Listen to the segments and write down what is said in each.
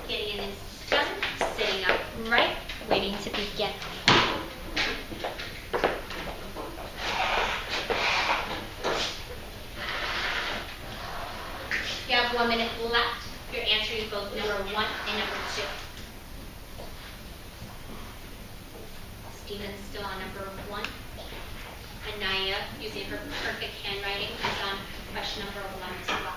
Gideon is done, sitting up right, waiting to begin. You have 1 minute left. You're answering both number 1 and number 2. Stephen's still on number 1. Anaya, using her perfect handwriting, is on question number 11 as well.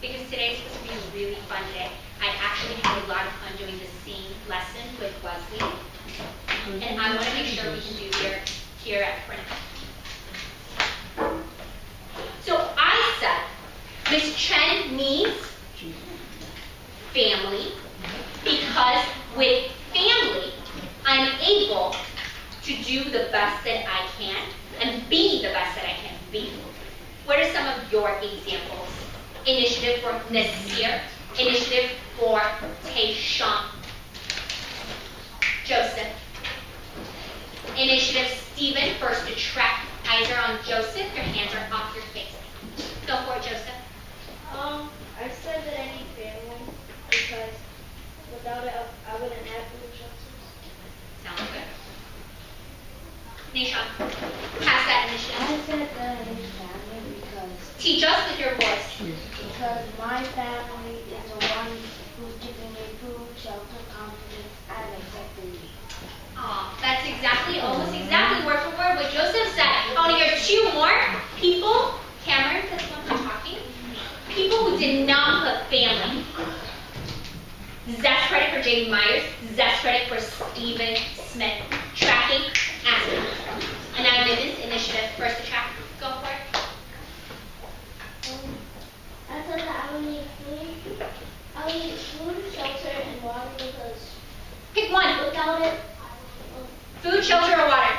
Because today's supposed to be a really fun day. I actually had a lot of fun doing the same lesson with Wesley. And I want to make sure we can do here at print. So I said, Miss Chen needs family because with family, I'm able to do the best that I can and be the best that I can be. What are some of your examples? Initiative for Nasir, initiative for Tayshawn. Joseph. Initiative Stephen, first to track. Eyes are on Joseph, your hands are off your face. Go for it, Joseph. I said that I need family because without it, I wouldn't have food shelters. Sounds good. Nishan, pass that initiative. I said that I need family because... Teach us with your voice. Because my family is the one who's giving me food, shelter, confidence, and accepting me. Aw, that's almost exactly word for word what Joseph said. I want to hear 2 more people. Cameron, that's one I'm talking. People who did not put family. Zest credit for J.D. Myers. Zest credit for Stephen Smith. Tracking, asking. And now Vivian's initiative, first to track. Go for it. I said that I would need food. I would need food, shelter, and water because Pick one. without it, Food, shelter, or water?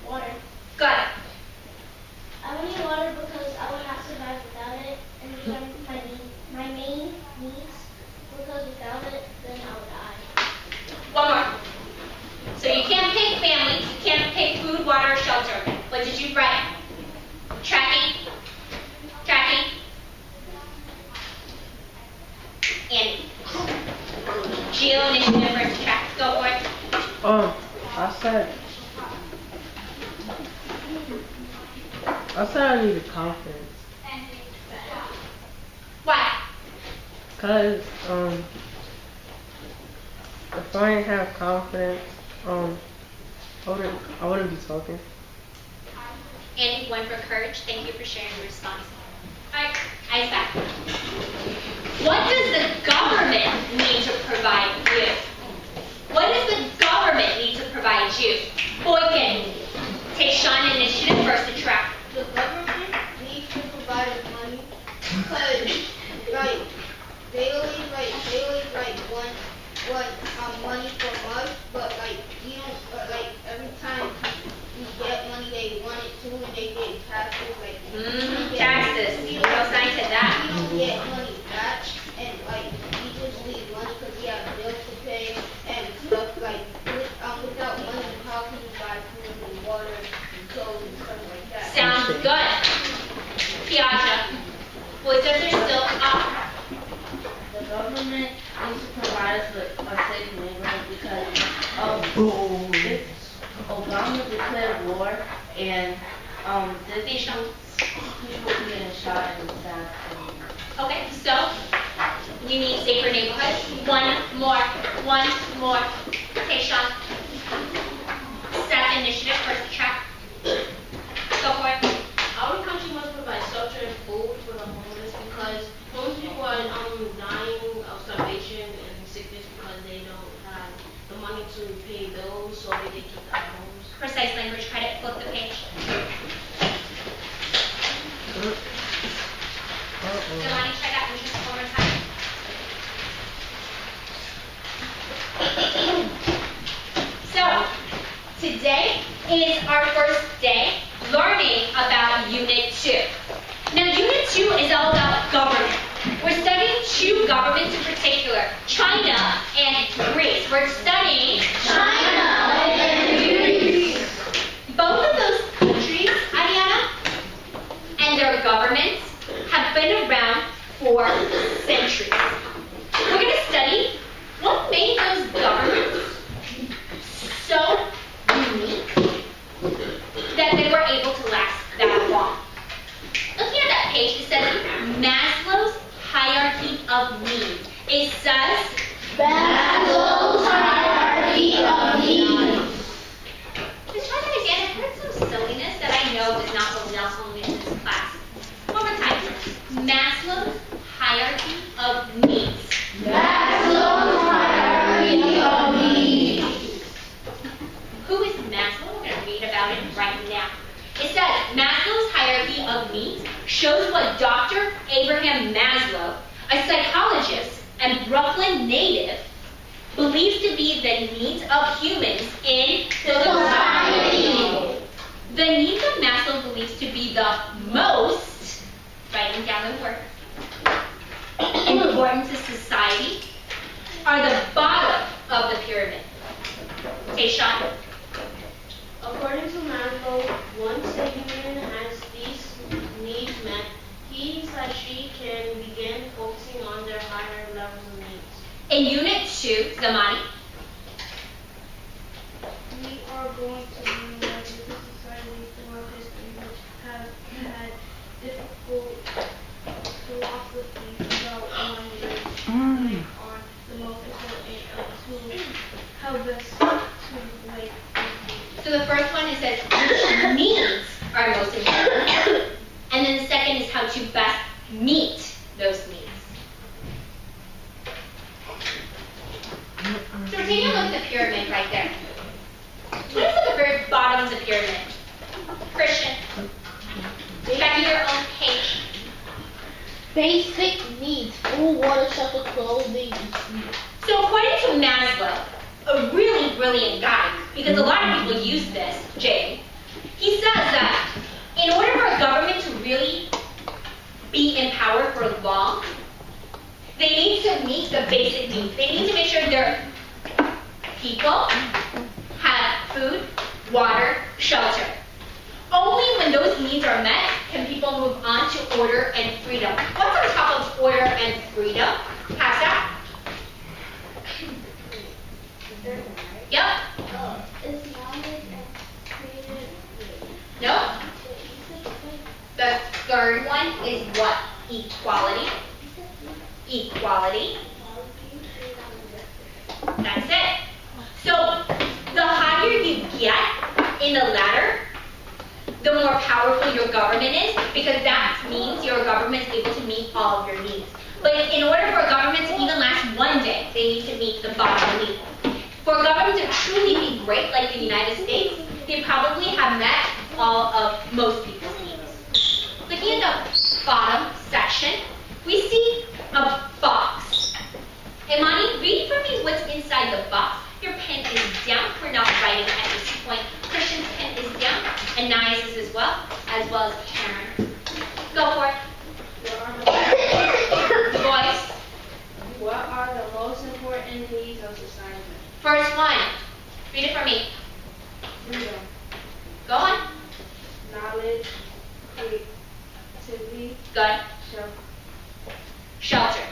water. Got it. I would need water because I would not survive without it, and these are my main needs. Because without it, then I would die. One more. So you can't pick family, you can't pick food, water, or shelter. What did you write? Tracking. Tracking. Andy. Geo initiative versus track. Go for it. I said I needed confidence. Why? Cause If I didn't have confidence, I wouldn't be talking. And one for courage. Thank you for sharing your response. Alright, Ice back. What does the government need to provide you? What does the government need to provide you? Boykin, take Sean initiative first to track. The government needs to provide us money because, like, they always want money from us, but like we don't. Like every time we get money, they want it too, and they get taxes. Like Taxes. We No don't, sign to that. we don't get money back, and like we just leave money because we have bills to pay and stuff. Like without money, how can you buy food and water and clothes and stuff like that? Sounds good. Piazza. Boys, are still up? The government needs to provide us with a safe neighborhood because if Obama declared war and there's people getting shot and stabbed. Okay, so you need safer neighborhoods. One more. Okay, Sean. Set initiative first track. Go for it. Our country must provide shelter and food for the homeless because homeless people are dying of starvation and sickness because they don't have the money to pay bills so they can keep their homes. Precise language credit. Flip the page. Giovanni, try that one more time. So, today is our first day learning about Unit 2. Now, Unit 2 is all about government. We're studying two governments in particular, China and Greece. We're studying China and Greece. Both of those countries, Ariana, and their governments have been around for centuries. We're going to study what made those governments so unique that they were able to last that long. Looking at that page, it says Maslow's hierarchy of needs. It says Maslow's hierarchy of needs. Just try that again. I've heard some silliness that I know is not belonging in this class. One more time. Maslow's hierarchy of needs. Maslow's hierarchy of needs. Who is Maslow? We're going to read about it right now. It says Maslow's hierarchy of needs shows what Dr. Abraham Maslow, a psychologist and Brooklyn native, believes to be the needs of humans in society. The needs of Maslow believes to be the most, writing down the word, important to society are the bottom of the pyramid. Okay, Sean. According to Maslow, once a human has these needs met, he/she can begin focusing on their higher levels of needs. In Unit 2, Zamani. We are going to learn that the society throughout history which have had difficult philosophies about one is on the most important tools help us to wake. So the first one is that which needs are most important. And then the second is how to best meet those needs. So we're taking a look at the pyramid right there. What is at the very bottom of the pyramid? Christian. Back to your own page. Basic needs: food, water, shelter, clothing, and sleep. So according to Maslow, a really brilliant guy, because a lot of people use this, Jay, he says that in order for a government to really be in power for long, they need to meet the basic needs. They need to make sure their people have food, water, shelter. Only when those needs are met can people move on to order and freedom. What's on top of order and freedom? Pass that. Yep. Is knowledge and creative? No. The third one is what? Equality. Equality. That's it. in the latter, the more powerful your government is, because that means your government is able to meet all of your needs. But in order for a government to even last one day, they need to meet the bottom need. For a government to truly be great, like the United States, they probably have met all of most people's needs. Looking at the bottom section, we see a box. Imani, read for me what's inside the box. Your pen is down. We're not writing at this point. Christian's pen is down, and Nia's is as well as Cameron. Go for it. Voice. What are the most important needs of society? First one. Read it for me. Freedom, Go on. knowledge, creativity, Good. shelter. Shelter.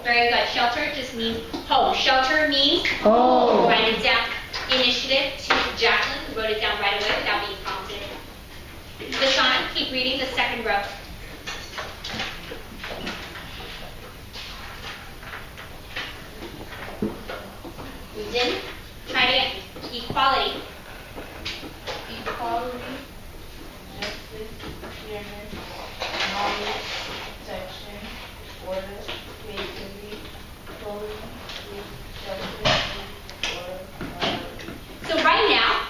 Very good. Shelter just means home. Shelter means home. Write it down. Initiative to Jacqueline, who wrote it down right away without being prompted. Lashana, keep reading the second row. You didn't? Try it again. Equality. Equality, justice, fairness, knowledge, protection, order, creativity, clothing, shelter, order, So right now,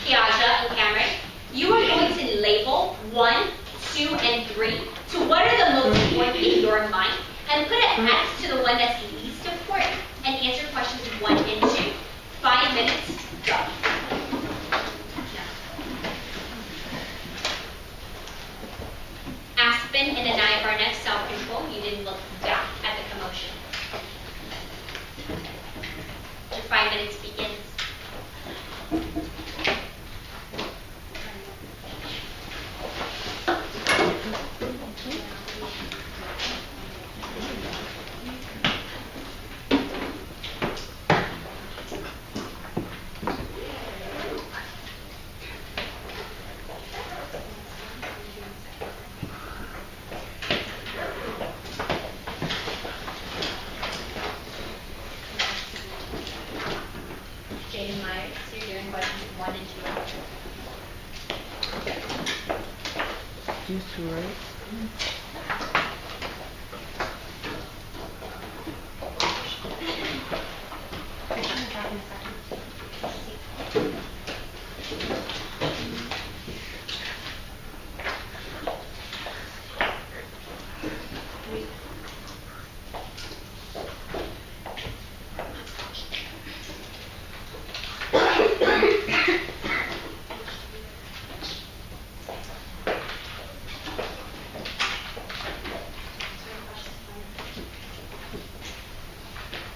Kiaja and Cameron, you are going to label 1, 2, and 3 to what are the most important in your mind, and put an X to the one that's least important, and answer questions 1 and 2. 5 minutes, go. Aspen and Anaya Barnett, self-control. You didn't look back at the commotion. Your 5 minutes begins. Jaden Myers, you're doing questions 1 and 2. These two, right?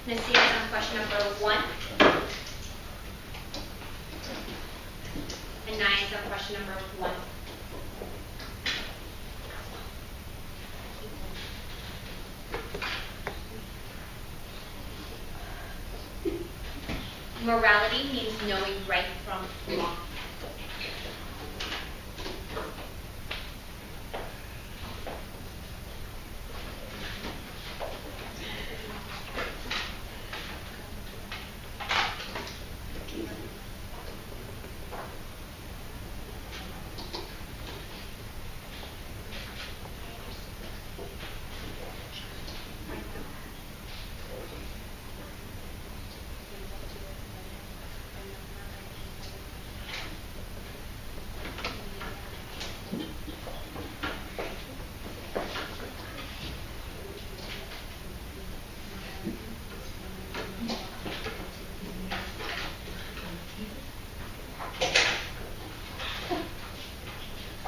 Nasir is on question number 1. And Naya is on question number 1. Morality means knowing right from wrong.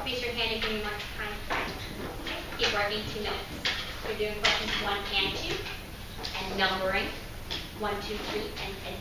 Raise your hand if you need more time. Keep working 2 minutes. You're doing questions 1 and 2, and numbering 1, 2, 3, and X.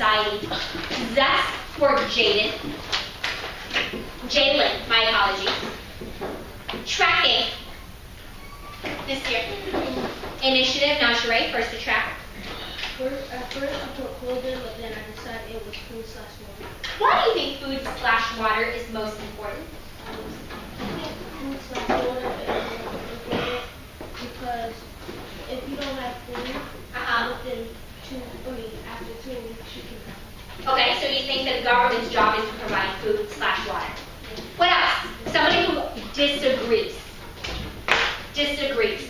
society. Zest for Jalen, my apologies. Tracking. This year. Initiative, Najee, first to track. At first I put clothing, but then I decided it was food/water. Why do you think food/water is most important? Food/water is important because if you don't have food, within after 2 weeks you can have. Okay, so you think that the government's job is to provide food/water. What else? Somebody who disagrees. Disagrees.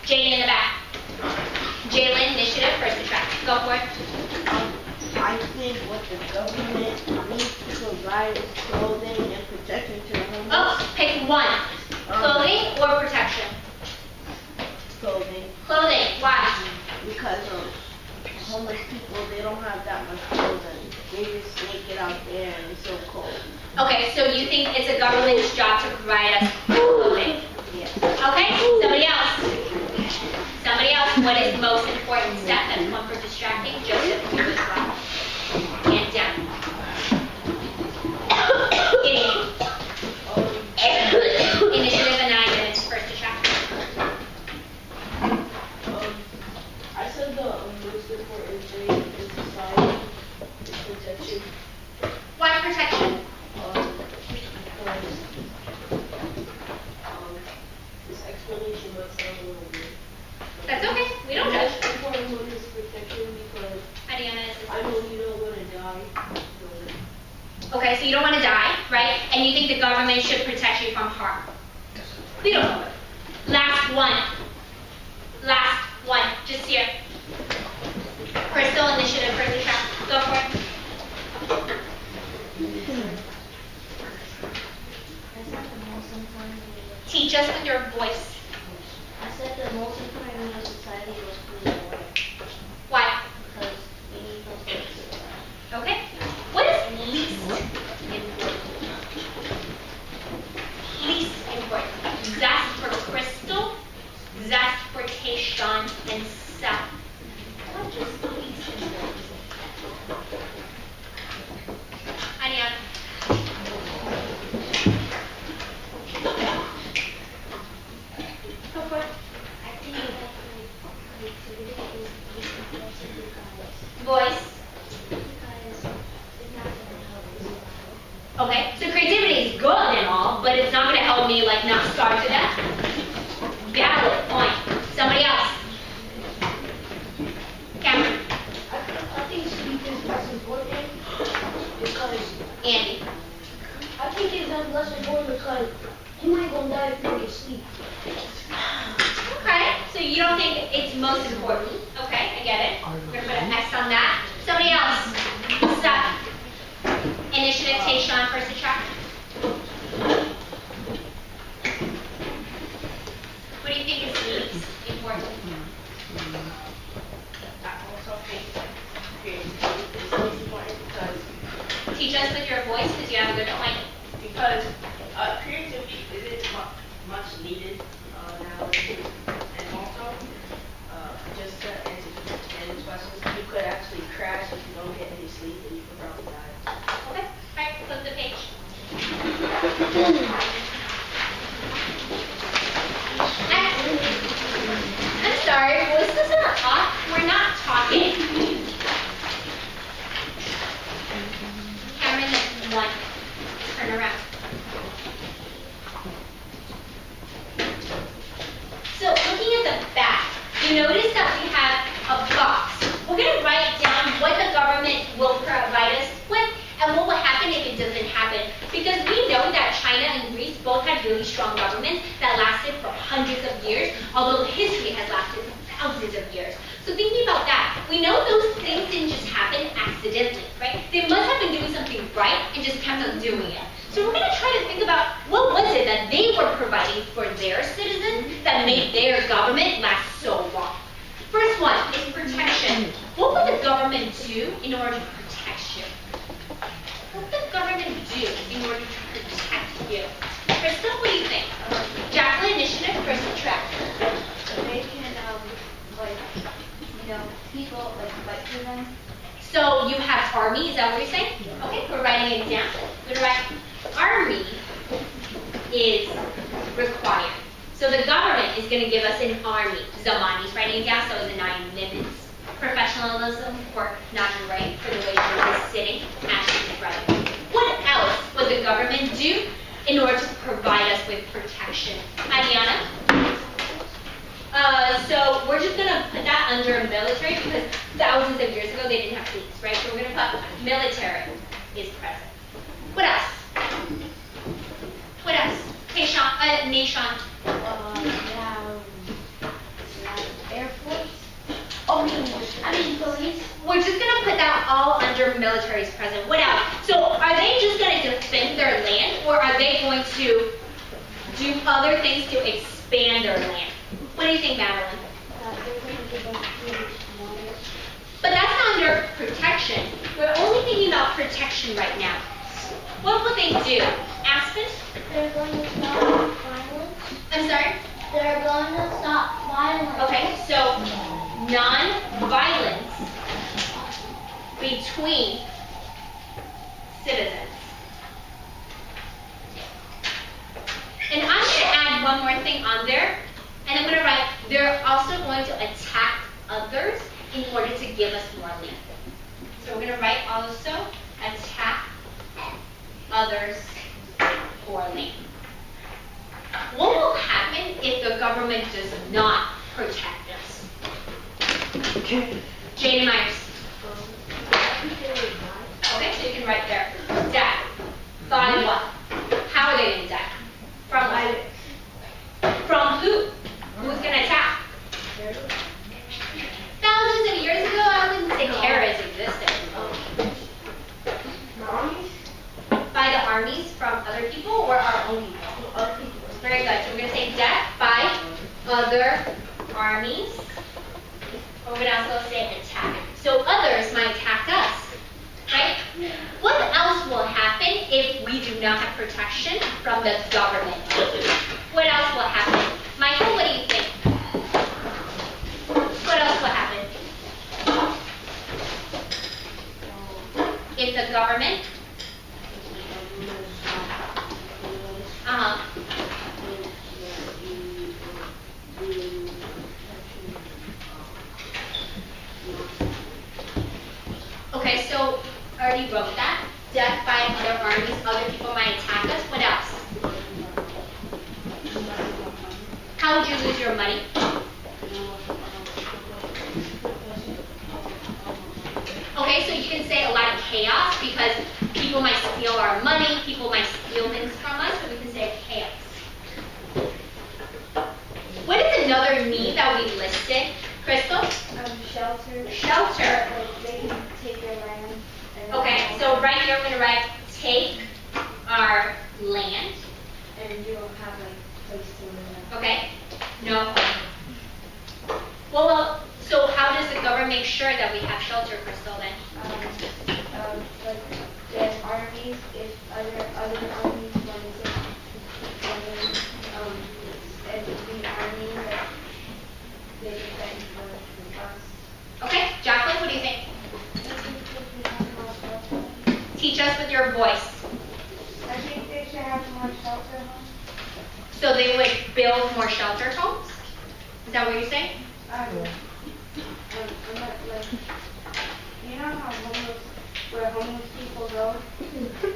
Jane in the back. Jalen, initiative, first to track. Go for it. I think what the government needs to provide is clothing and protection to the homeless. Oh, pick one. Clothing or protection? Clothing. Clothing. Why? Because homeless people, they don't have that much clothing. They just naked out there and it's so cold. Okay, so you think it's a government's job to provide us clothing? Yes. Okay, somebody else. Somebody else, what is most important? Steph, that's one for distracting. Joseph, you as well. And down. Initiative and 9 minutes, first to track. I said the most important thing in society is protection. Why protection? This explanation might sound a little weird. That's okay, we don't judge. The most important one is protection because Adiana is I know you don't want to die. Okay, so you don't want to die, right? And you think the government should protect you from harm. We don't know. Last one. Last one. Just here. Crystal, initiative, first to track. Go for it. Teach us with your voice. I said the most important thing in society was food and water. Why? Because we need those things to survive. Okay. What is least important? Least important. Zest for Crystal, zest for Tayshawn, and Seth. What is least important? Adiana. Go for it. I think that creativity is important because Voice. it's not going to help us survive. Okay, so creativity is good and all, but it's not going to help me like not starve to death. Valid point. Somebody else. Cameron. I think sleep is less important because Andy. I think it's less important because you ain't gonna die if you don't sleep. Okay, so you don't think it's most important. Okay, I get it. We're going to put an X on that. Somebody else. Stop. Initiative, Tayshawn, first to track. What do you think is least important? I also think creativity is most important because Teach us with your voice because you have a good point. creativity isn't much needed nowadays. And also, just to answer Jen's questions, you could actually crash if you don't get any sleep and you could probably die. Okay, alright, flip the page. I'm sorry, voices are off. We're not talking. Cameron, that's 1. Turn around. So looking at the back, you notice that we have a box. We're going to write down what the government will provide us with and what will happen if it doesn't happen. Because we know that China and Greece both had really strong governments that lasted for hundreds of years, although history has lasted for thousands of years. So thinking about that, we know those things didn't just happen accidentally, right? They must have been doing something right and just kept on doing it. So we're going to try to think about what was it that they were providing for their citizens that made their government last so long. First one is protection. What would the government do in order to protect you? What would the government do in order to protect you? Krista, what do you think? Jacqueline, initiative, first track. So they can, people, fight for them. So army, is that what you're saying? Okay, we're writing it down. We're gonna write army is required. So the government is gonna give us an army. Zamani's writing it down, so the 9 minutes. Professionalism for not right for the way she was sitting as she's writing. What else would the government do in order to provide us with protection? Adiana? So we're just going to put that under military because thousands of years ago they didn't have police, right? So we're going to put military is present. What else? What else? Hey, Sean, Nation. Air Force. Oh, I mean police. We're just going to put that all under military is present. What else? So are they just going to defend their land or are they going to do other things to expand their land? What do you think, Madeline? They're going to give us food, water. But that's not under protection. We're only thinking about protection right now. What will they do? Aspen? They're going to stop violence. I'm sorry? They're going to stop violence. Okay, so non-violence between citizens. And I'm going to add one more thing on there. And I'm going to write, they're also going to attack others in order to give us more land. So we're going to write also, attack others for land. What will happen if the government does not protect us? Jane Myers. Okay, so you can write there. Die. By what? How are they going to die? From what? From who? Who's going to attack? Thousands of years ago, I wouldn't say terrorists existed. By the armies from other people or our own people? Other people. Very good. So we're going to say death by other armies. Or we're going to also say attack. So others might attack us, right? What else will happen if we do not have protection from the government? What else will happen? Michael, what do you think? What else will happen? If the government Okay, so I already wrote that. Death by other armies, other people might attack us. What else? How would you lose your money? Okay, so you can say a lot of chaos because people might steal our money, people might steal things from us, so we can say chaos. What is another need that we listed? Crystal? Shelter. Shelter. Like they can take your land. Okay, so right here I'm going to write take our land. And you don't have like place to live. Okay? No. Well, so how does the government make sure that we have shelter, Crystal, then? Like there's armies, if other armies when it's the army that they defend for us. Okay, Jacqueline, what do you think? Teach us with your voice. I think they should have more shelter homes. So they would build more shelter homes? Is that what you're saying? I'm not like, you know how where homeless people go?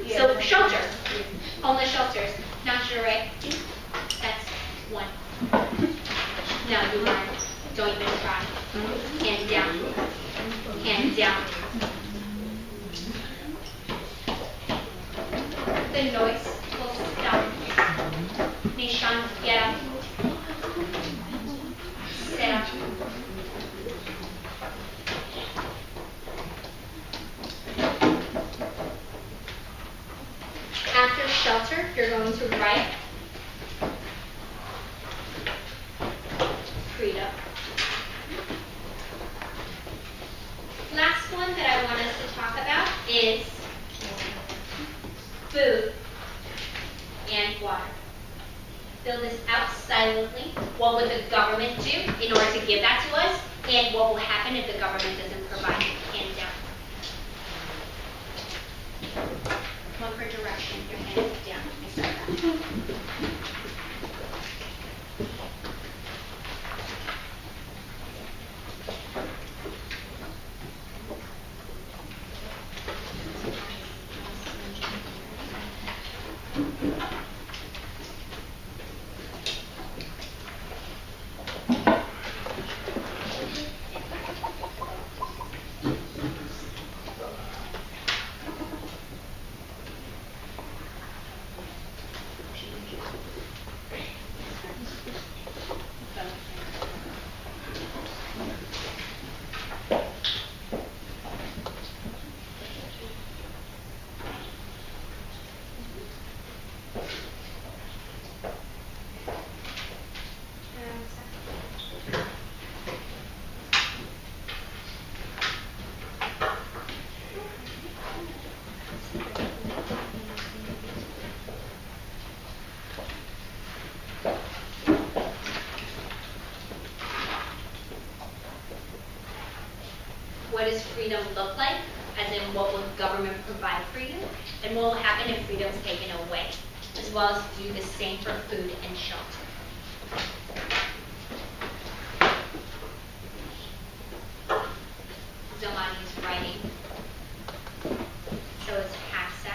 So shelter. Homeless shelters. Not sure, right? That's one. No, you aren't. Don't even try. Hands down. Hands down. The noise will stop. Nishan, get up. Sit up. After shelter, you're going to write freedom. Last one that I want us to talk about is food and water. Fill this out silently. What would the government do in order to give that to us? And what will happen if the government doesn't provide it? Hands down. direction, your hands down. I start that. What does freedom look like? As in, what will government provide for you? And what will happen if freedom is taken away? As well as do the same for food and shelter. Zomani is writing. So is Hafsa.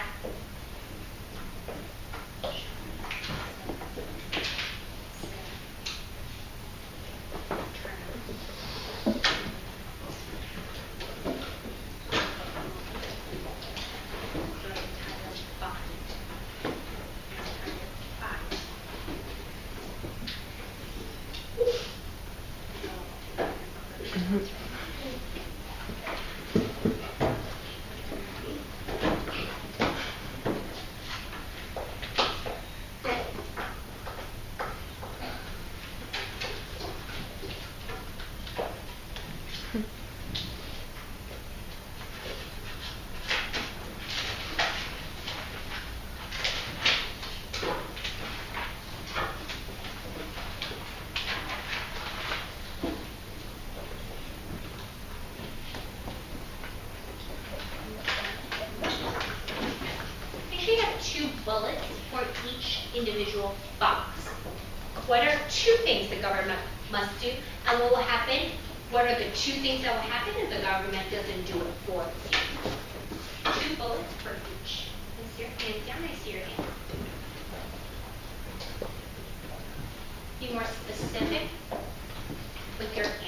Bullets for each individual box. What are two things the government must do, and what will happen? What are the two things that will happen if the government doesn't do it for you? 2 bullets for each. Place your hand down. I see your hand. Be more specific with your answer.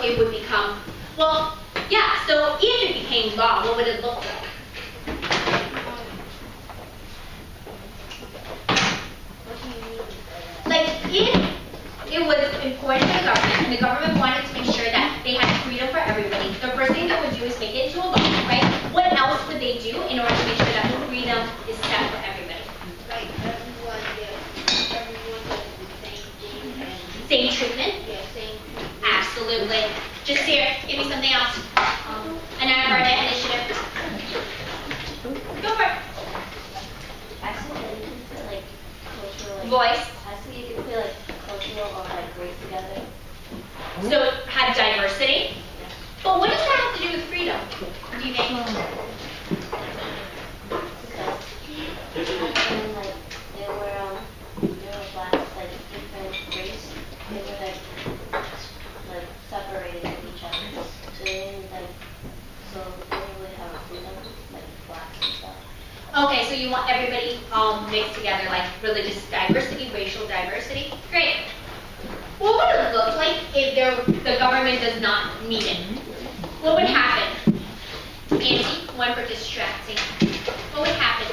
it would become, well, yeah, so if it became law, what would it look like? Like, if it was important to the government, and the government wanted to make sure that they had freedom for everybody, the first thing they would do is make it into a law, right? What else would they do in order to make sure that freedom is set for everybody? Like everyone gets the same thing and Same treatment? yeah, same treatment. Absolutely. Just here, give me something else. An Alberta initiative. Go for it. Actually, you can put like cultural, like, Voice. actually you can put like cultural or like race together. So have diversity. But what does that have to do with freedom? Do you think? Because when like they were black, like different race, they were like separated from each other. So they didn't so they didn't really have freedom like blacks and stuff. Okay, so you want everybody all mixed together, like religious diversity, racial diversity. Great. What would it look like if the government does not meet it? What would happen? Andy, one for distracting. What would happen?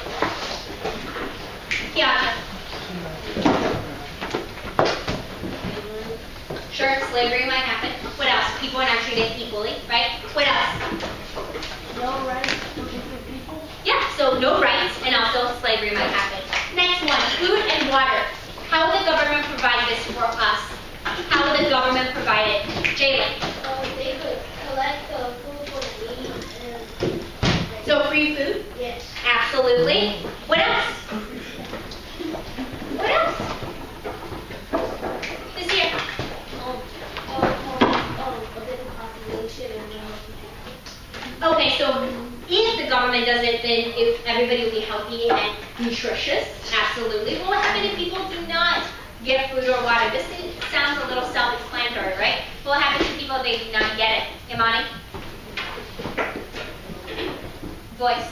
Yeah. Sure, slavery might happen. What else? People are not treated equally, right? What else? No rights for different people. Yeah, so no rights, and also slavery might happen. Next one, food and water. How will the government provide this for us? How will the government provide it? Jalen. They could collect the food for the needy and So free food? yes. Absolutely. What else? What else? This here. A bit of population and Okay, so if the government does it, then if everybody will be healthy and nutritious. Absolutely. What will happen if people do not get food or water? This sounds a little self-explanatory, right? What will happen to people if they do not get it? Imani? Voice.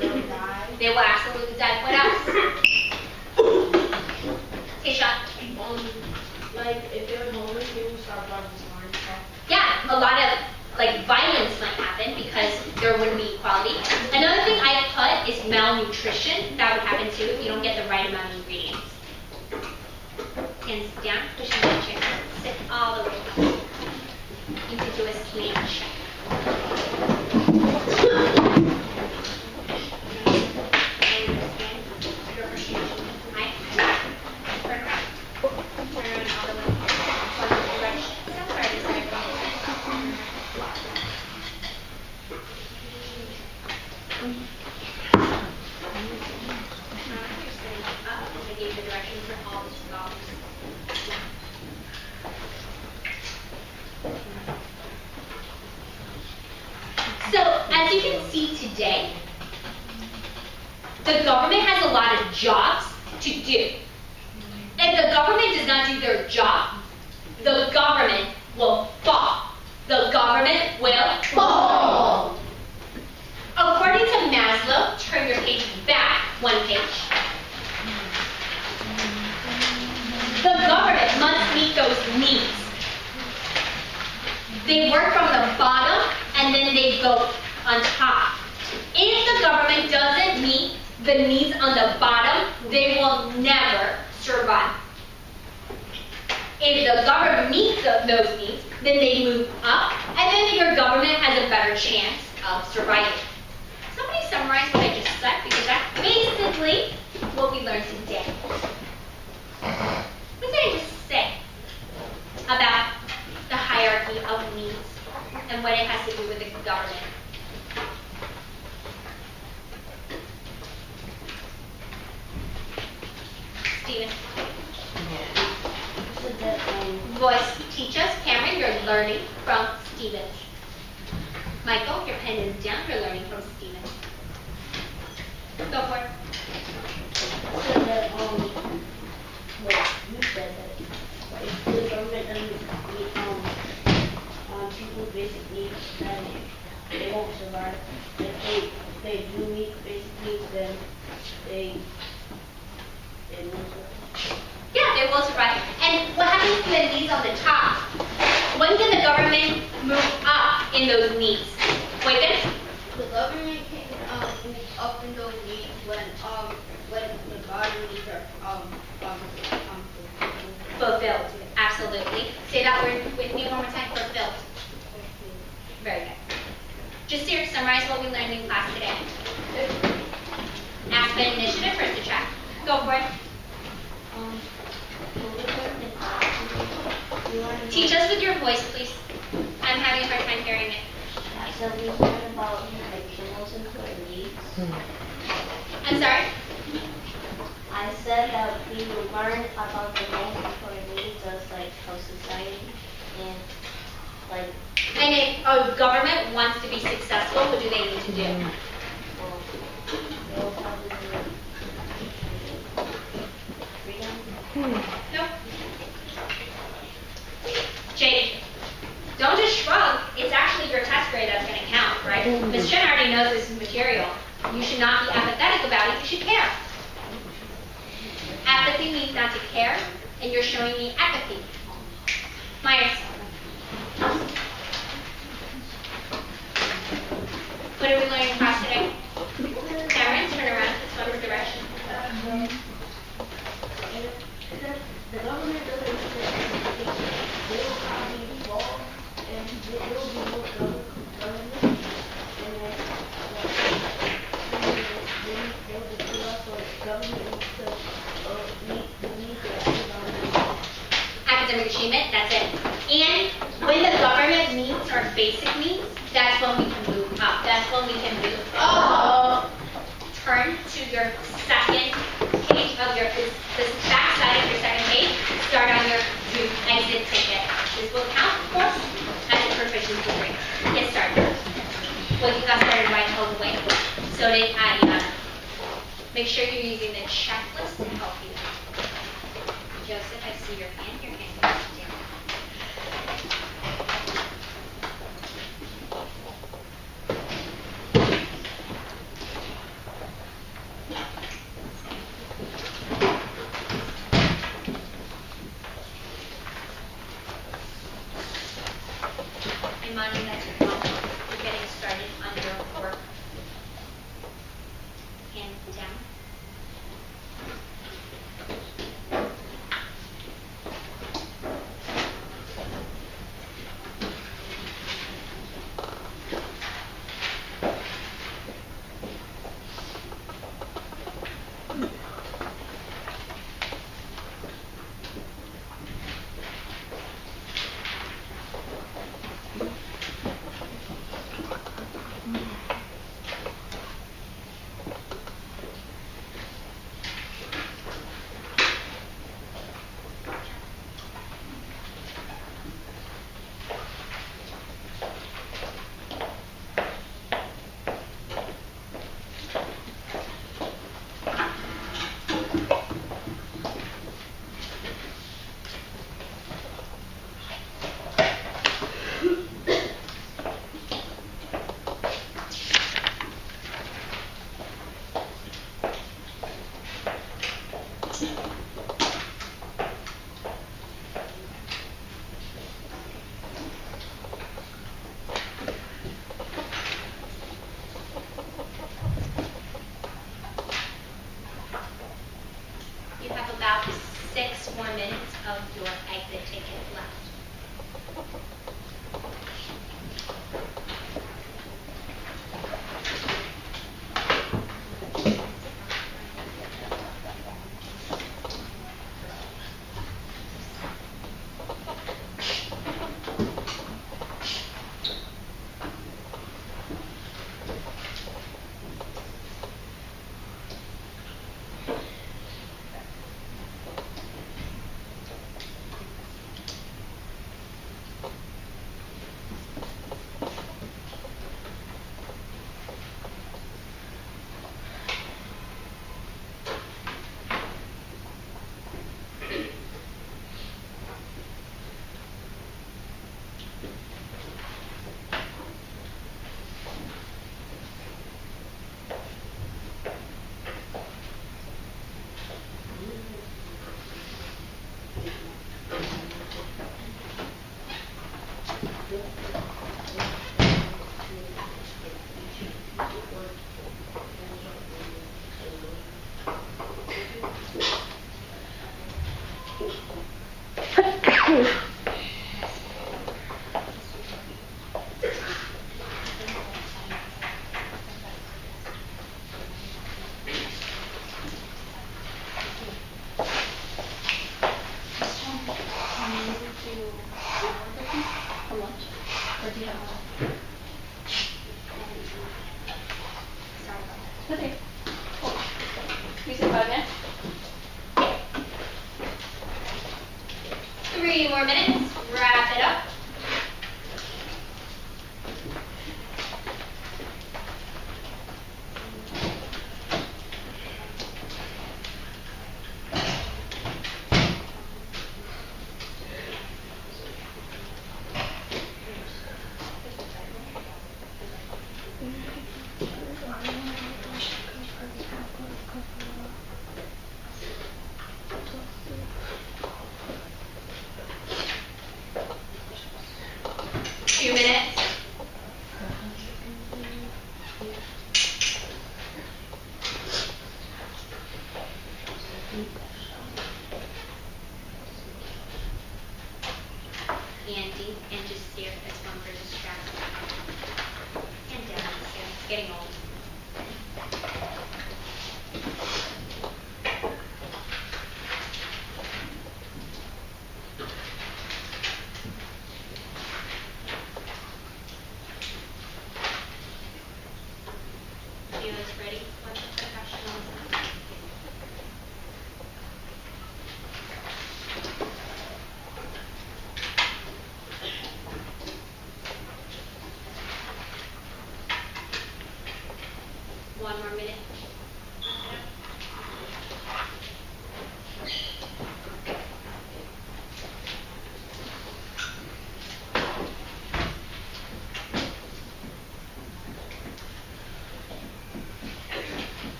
they will die. They will absolutely die. What else? Tisha. Like, if they're homeless, people start buying smart stuff. Yeah, a lot of like violence might happen because there wouldn't be equality. Another thing I put is malnutrition. That would happen too if you don't get the right amount of ingredients. Hands down, pushing the chair. Sit all the way up. You can do a slant check. Your appreciation. Right? Turn around. Turn around all the way. Right. Sorry, sorry. I gave the directions for all the scholars. So, as you can see today, the government has a lot of jobs to do. If the government does not do their job, the government will fall. The government will fall. According to Maslow, turn your page back one page. The government must meet those needs. They work from the bottom and then they go on top. If the government doesn't meet the needs on the bottom, they will never survive. If the government meets those needs, then they move up, and then your government has a better chance of surviving. Somebody summarize what I just said, because that's basically what we learned today. What did I just say about the hierarchy of needs and what it has to do with the government? Steven? Voice, teach us. Cameron, you're learning from Steven. Michael, your pen is down. You're learning from Steven. Go for it. So that, well, you said that if the government doesn't meet, people's basic needs, then they won't survive. If they do meet basic needs, then they won't survive. Yeah, they will survive. And what happens to the needs on the top? When can the government move up in those needs? Boykin? The government can move up in those needs when the body needs are Fulfilled. Absolutely. Say that word with me one more time. Fulfilled. Very good. Just to summarize what we learned in class today. Aspen Initiative, first to check. Go for it. Teach us with your voice, please. I'm having a hard time hearing it. So we learned about like the most important needs. I'm sorry? I said that we learned about the most important needs of society and like And if a government wants to be successful, what do they need to do? they'll probably need freedom. Nope. Jake, don't just shrug. It's actually your test grade that's going to count, right? Ms. Chen already knows this is material. You should not be apathetic about it. You should care. Apathy means not to care, and you're showing me apathy. Myers. What are we learning in class today? Cameron, turn around. It's one direction. The government doesn't need to education. They will probably fall and there will be no government. And then they will just feel us so government needs to Academic achievement, that's it. And when the government meets our basic needs, that's when we can move up. That's when we can move up. Turn to your second page of the back side of your second page. Start on your exit ticket. This will count, of course, as a proficiency grade. Get started. Well, you got started right all the way. So did Adiana. Make sure you're using the checklist to help you. Joseph, I see your hand. Your hand is down. Imani, that's your phone. You're getting started on your work. Hand down. You have about 6 more minutes of your exit ticket left. 5 minutes? 3 more minutes. Wrap it up. Two minutes. And deep and just stare as one for distraction. And down the stairs. It's getting old. Feelers ready? Let the professionals know. One more minute.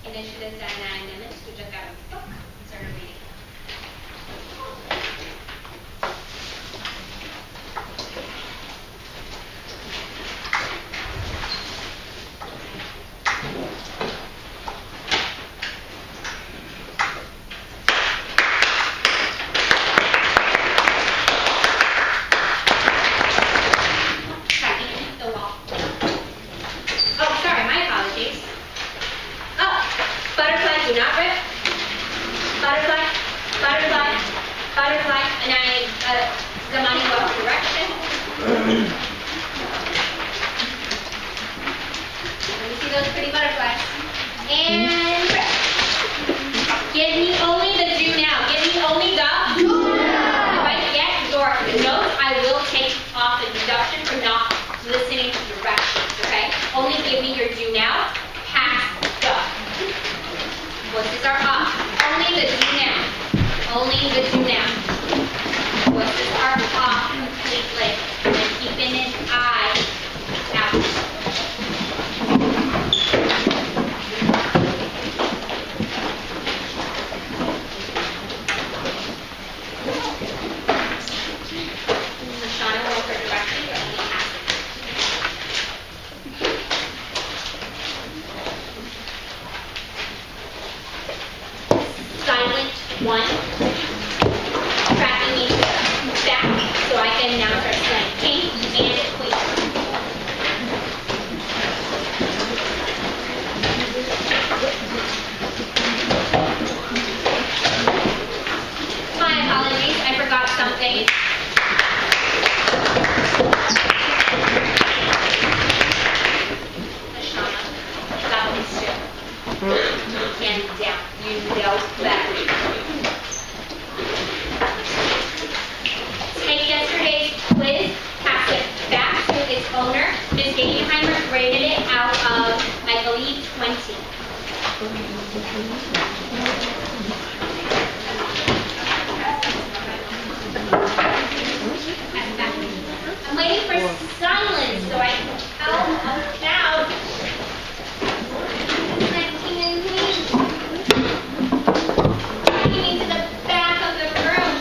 Initiatives at 9 minutes. We just got a book and started reading. Cracking the wall. Oh, sorry, my apologies. Oh, butterfly, do not rip. Butterfly, butterfly, butterfly, and the money goes direction. Let me see those pretty butterflies. And rip. Give me only the do now. Give me only the do now. If I get your notes, I will take off the deduction for not listening to directions, okay? Only give me your do now. Pass, go. Voices are up. Only the do now. Only the do now. Voices are off completely. And keeping an eye out. Shauna will for directions or only passive. Silent 1, tracking me to the back so I can now start playing king and queen. My apologies, I forgot something. Ashana, that was still. And down. You know that. Take yesterday's quiz, pass it back to its owner. Ms. Guggenheimer graded it out of, I believe, 20. I'm waiting for silence so I can out loud. To the back of the room.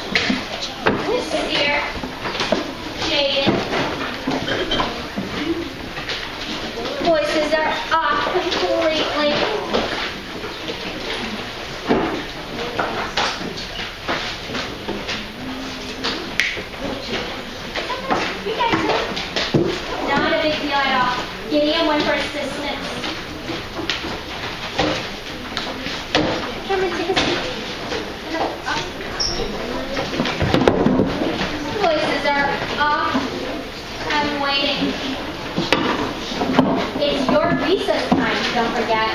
This is here. Jaden. Voices are off completely. You guys, not a big deal at all. Gideon went for assistance. recess time, don't forget.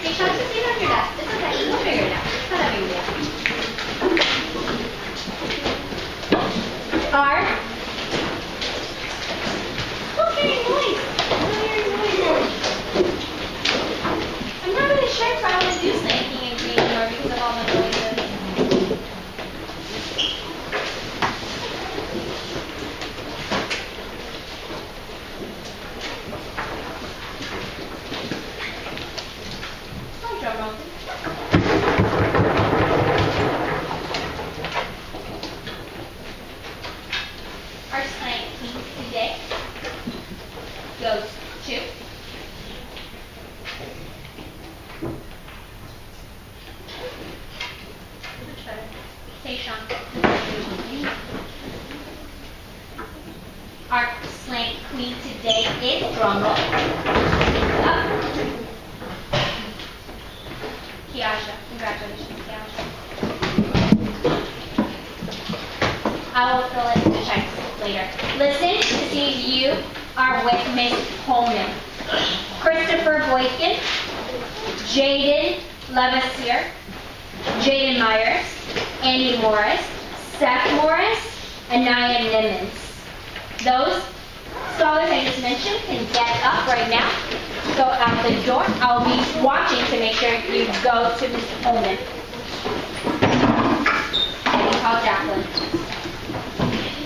Hey, Sean, just sit on your desk. It's okay. We'll figure it out. It's not that big a deal. R. Stop hearing noise. I'm not hearing noise. I'm not really sure if I want to do sniping and green anymore because of all the noises. Oh, drum roll. Our science team today goes to Hey, Sean. Our slang queen today is drum roll. Up. Kiasha. Congratulations, Kiasha. I will fill in the checks later. Listen to see if you are with Miss Holman. Christopher Boykin, Jaden Levasier, Jaden Myers, Andy Morris, Seth Morris, and Nia Nimmons. Those scholars I just mentioned can get up right now. Go out the door. I'll be watching to make sure you go to Miss Holman. And you call Jacqueline.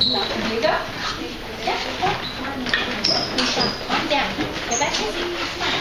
So, here you go. Yeah, go. Lisa, calm down. Go back to your seat. Come on.